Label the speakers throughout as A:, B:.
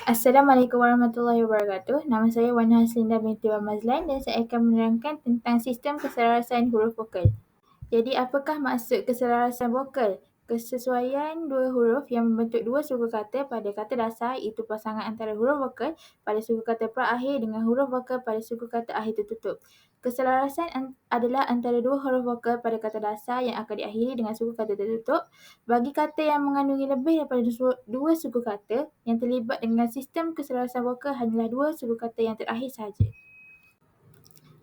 A: Assalamualaikum warahmatullahi wabarakatuh. Nama saya Wan Haslinda binti Wan Mazlan dan saya akan menerangkan tentang sistem keselarasan huruf vokal. Jadi, apakah maksud keselarasan vokal? Kesesuaian dua huruf yang membentuk dua suku kata pada kata dasar iaitu pasangan antara huruf vokal pada suku kata perakhir dengan huruf vokal pada suku kata akhir tertutup. Keselarasan adalah antara dua huruf vokal pada kata dasar yang akan diakhiri dengan suku kata tertutup. Bagi kata yang mengandungi lebih daripada dua suku kata, yang terlibat dengan sistem keselarasan vokal hanyalah dua suku kata yang terakhir sahaja.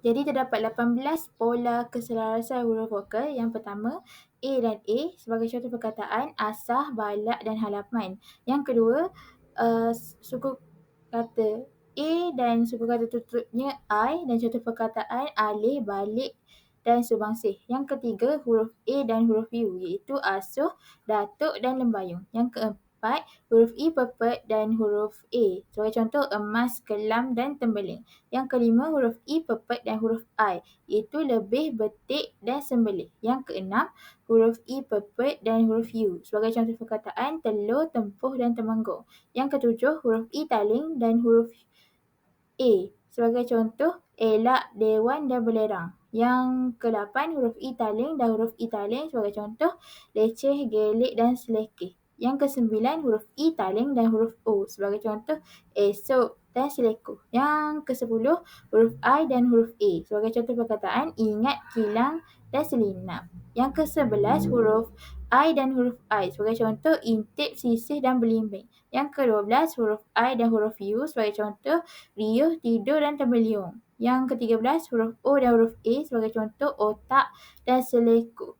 A: Jadi terdapat 18 pola keselarasan huruf vokal. Yang pertama, A dan A sebagai contoh perkataan asah, balak dan halaman. Yang kedua, suku kata A dan suku kata tutupnya I dan contoh perkataan alih, balik dan subangsih. Yang ketiga, huruf A dan huruf U iaitu asuh, datuk dan lembayung. Yang keempat, huruf I pepet dan huruf A sebagai contoh emas, kelam dan tembeling. Yang kelima, huruf I pepet dan huruf I iaitu lebih, betik dan sembelih. Yang keenam, huruf I pepet dan huruf U sebagai contoh perkataan telur, tempuh dan temenggung. Yang ketujuh, huruf I taling dan huruf A sebagai contoh elak, dewan dan belerang. Yang ke-8 huruf I taling dan huruf I taling sebagai contoh leceh, gelik dan selekeh. Yang ke-9 huruf I taling dan huruf O sebagai contoh esok dan selekoh. Yang ke-10 huruf I dan huruf A sebagai contoh perkataan ingat, kilang dan selinap. Yang ke-11 huruf I dan huruf I sebagai contoh intip, sisih dan belimbing. Yang ke-12 huruf I dan huruf U sebagai contoh riuh, tidur dan terbeliung. Yang ke-13 huruf O dan huruf A sebagai contoh otak dan selekoh.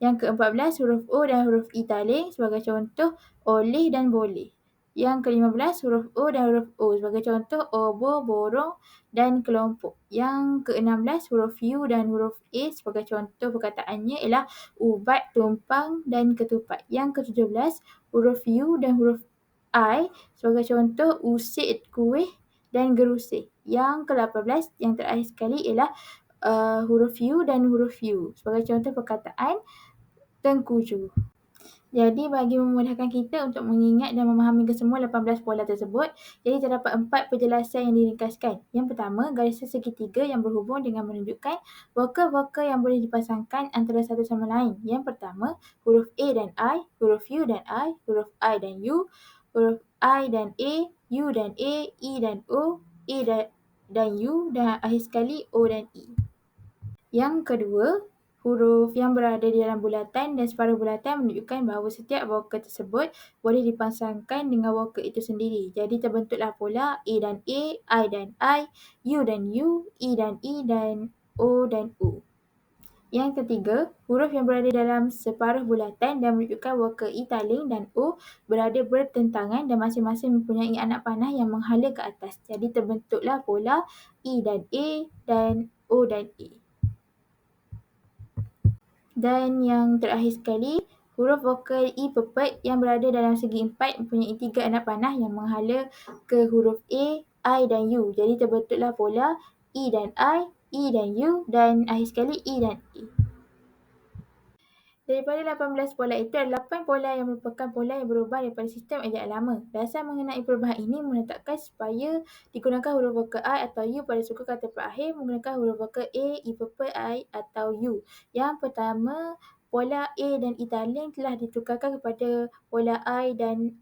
A: Yang ke-14 huruf O dan huruf I taling sebagai contoh oleh dan boleh. Yang ke-15 huruf O dan huruf O sebagai contoh obor, borong dan kelompok. Yang ke-16 huruf U dan huruf A sebagai contoh perkataannya ialah ubat, tumpang dan ketupat. Yang ke-17 huruf U dan huruf I sebagai contoh usik, kuih dan gerusih. Yang ke-18 yang terakhir sekali ialah huruf U dan huruf U sebagai contoh perkataan tengkujuh. Jadi bagi memudahkan kita untuk mengingat dan memahami kesemua 18 pola tersebut, jadi terdapat 4 penjelasan yang diringkaskan. Yang pertama, garisan segitiga yang berhubung dengan menunjukkan vokal-vokal yang boleh dipasangkan antara satu sama lain. Yang pertama, huruf A dan I, huruf U dan I, huruf I dan U, huruf I dan A, U dan A, I dan O, A dan U dan akhir sekali O dan I. Yang kedua, huruf yang berada di dalam bulatan dan separuh bulatan menunjukkan bahawa setiap vokal tersebut boleh dipasangkan dengan vokal itu sendiri. Jadi terbentuklah pola A dan A, I dan I, U dan U, I dan I dan O dan U. Yang ketiga, huruf yang berada dalam separuh bulatan dan menunjukkan vokal I taling dan O berada bertentangan dan masing-masing mempunyai anak panah yang menghala ke atas. Jadi terbentuklah pola I dan A dan O dan A. Dan yang terakhir sekali, huruf vokal I pepet yang berada dalam segi empat mempunyai 3 anak panah yang menghala ke huruf A, I dan U. Jadi terbentuklah pola I dan I dan U dan akhir sekali I dan A. Daripada 18 pola itu, ada 8 pola yang merupakan pola yang berubah daripada sistem ejaan lama. Dasar mengenai perubahan ini menetapkan supaya digunakan huruf vokal I atau U pada suku kata perakhir menggunakan huruf vokal A, I pepet, I atau U. Yang pertama, pola A dan I taling telah ditukarkan kepada pola A dan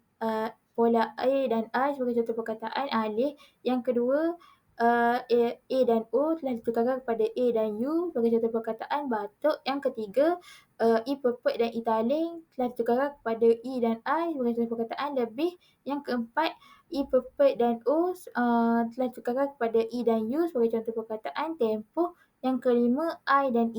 A: I sebagai contoh perkataan alih. Yang kedua, A dan O telah ditukarkan kepada A dan U sebagai contoh perkataan batuk. Yang ketiga, I pepet dan I taling telah ditukarkan kepada I dan I sebagai contoh perkataan lebih. Yang keempat, I pepet dan O telah ditukarkan kepada I dan U sebagai contoh perkataan tempoh. Yang kelima, I dan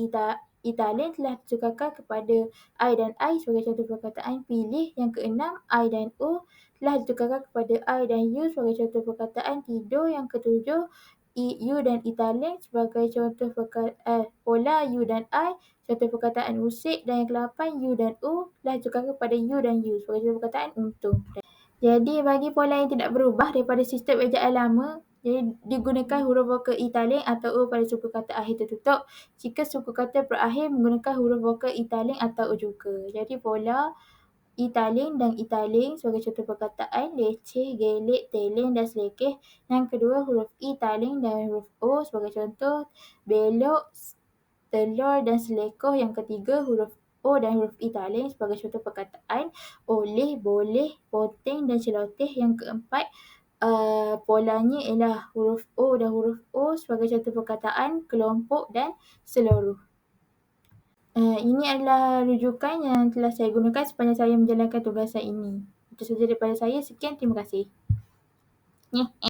A: I taling telah ditukarkan kepada I dan I sebagai contoh perkataan pilih. Yang keenam, I dan O telah ditukarkan kepada I dan U sebagai contoh perkataan tidur. Yang ketujuh, U dan I taling sebagai contoh pola U dan I, contoh perkataan usik. Dan yang ke-8, U dan O telah ditukarkan kepada U dan U sebagai contoh perkataan untung. Jadi bagi pola yang tidak berubah daripada sistem ejaan lama, jadi digunakan huruf vokal I taling atau O pada suku kata akhir tertutup. Jika suku kata perakhir menggunakan huruf vokal I taling atau O juga. Jadi pola italing dan italing sebagai contoh perkataan, leceh, gelek, teleng dan selekeh. Yang kedua, huruf I taling dan huruf O sebagai contoh, belok, telur dan selekoh. Yang ketiga, huruf O dan huruf I taling sebagai contoh perkataan, oleh, boleh, poteng dan celoteh. Yang keempat, polanya ialah huruf O dan huruf O sebagai contoh perkataan, kelompok dan seluruh. Ini adalah rujukan yang telah saya gunakan sepanjang saya menjalankan tugasan ini. Itu sahaja daripada saya. Sekian, terima kasih.